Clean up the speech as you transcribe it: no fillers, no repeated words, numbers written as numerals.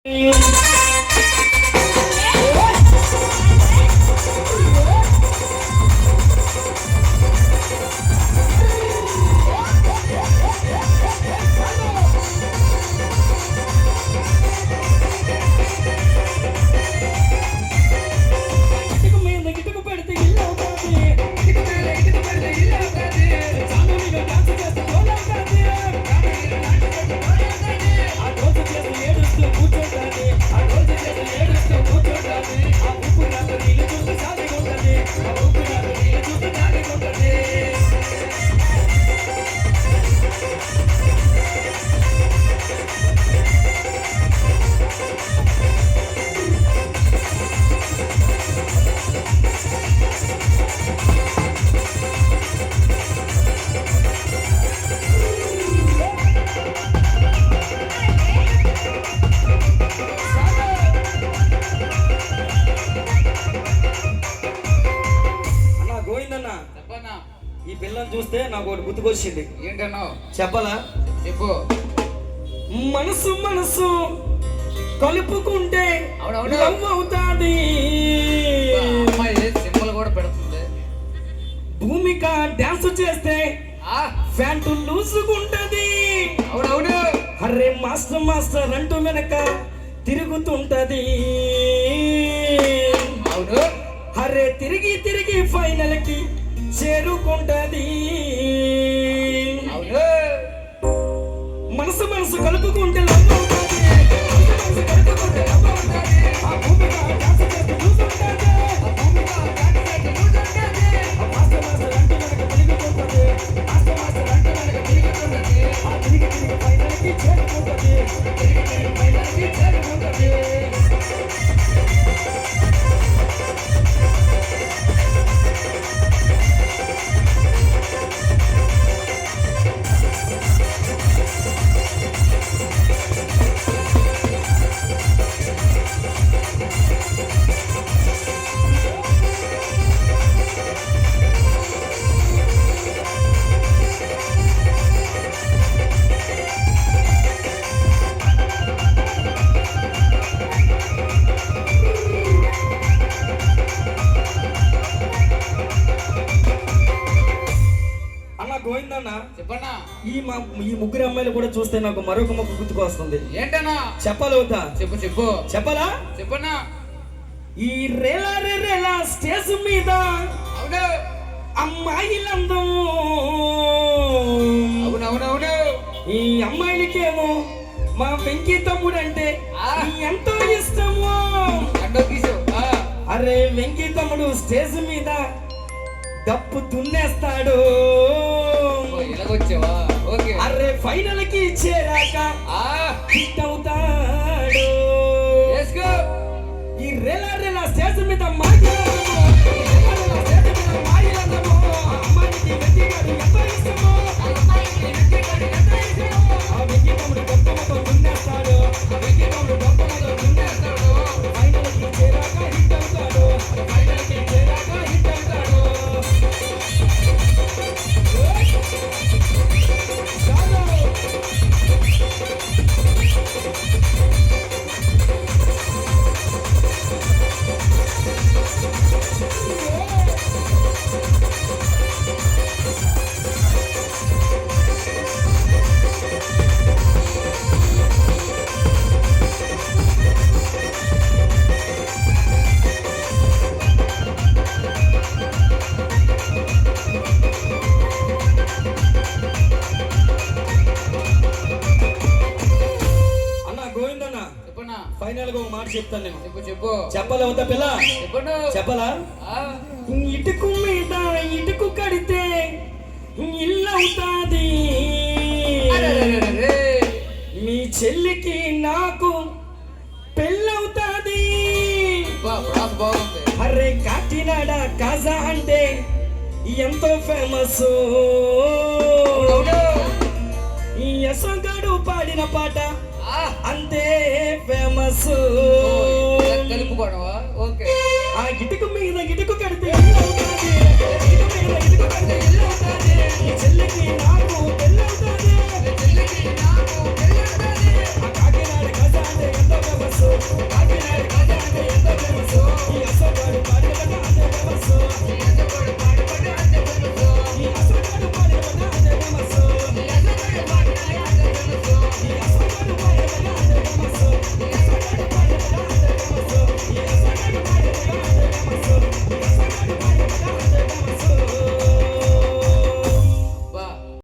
ఈ పిల్లని చూస్తే నాకు ఒకటి గుర్తుకొచ్చింది. ఏంటన్నా చెప్పాలా? చెప్పు. మనసు మనసు కలుపుకుంటే అవుతాది. సింబల్ కూడా పెడుతుంది. భూమిక డాన్స్ చేస్తే ఫ్యాంటు లూసుకుంటది. అవునవును. అరే మాస్టర్ మాస్టర్ అంటూ వెనక తిరుగుతుంటది. అవును. అరే తిరిగి తిరిగి ఫైనల్ కి చేరుకుంటది. మనసు మనసు కలుపుకుంటే గోవిందన్నా చెప్పన్నా. ఈ ముగ్గురు అమ్మాయిలు కూడా చూస్తే నాకు మరొక మొక్క గుర్తుకు వస్తుంది. ఏంటన్నా? చెప్పాలి వద్దా? చెప్పు చెప్పు. చెప్పాలా? చెప్పన్నా. ఈ రేలా స్టేజ్ మీద అవును అమ్మాయిలందం. అవునవునవును. ఈ అమ్మాయిలకేమో మా వెంకీ తమ్ముడు అంటే ఎంతో ఇష్టము. అరే వెంకీ తమ్ముడు స్టేజ్ మీద డప్పు దున్నేస్తాడు. అరే ఫైనల్ కి చేరాక హిట్ అవుతాడు. ఈ రేలా స్టేజ్ మీద అమ్మాయికి ఎంతో ఇష్టమో. ఆ వెంకీ తమ్ముడు డప్పు దున్నేస్తాడు. ఫైనల్ కి చేరాక హిట్ అవుతాడు. ఫైనల్ గా ఒక మాట చెప్తాను నేను. చెప్పు చెప్పు. చెప్పాలా వద్దా పిల్ల? చెప్పాలా? ఇటుకు మీద ఇటుకు కడితే ఇల్లు అవుతాది. మీ చెల్లికి నాకు పెళ్ళవుతాది. అరే కాకినాడ కాజా అంటే ఎంతో ఫేమస్. ఈ యశోగాడు పాడిన పాట అంతే ఫేమస్. కలుపుకోవడమా? ఓకే. ఆ గిటుకు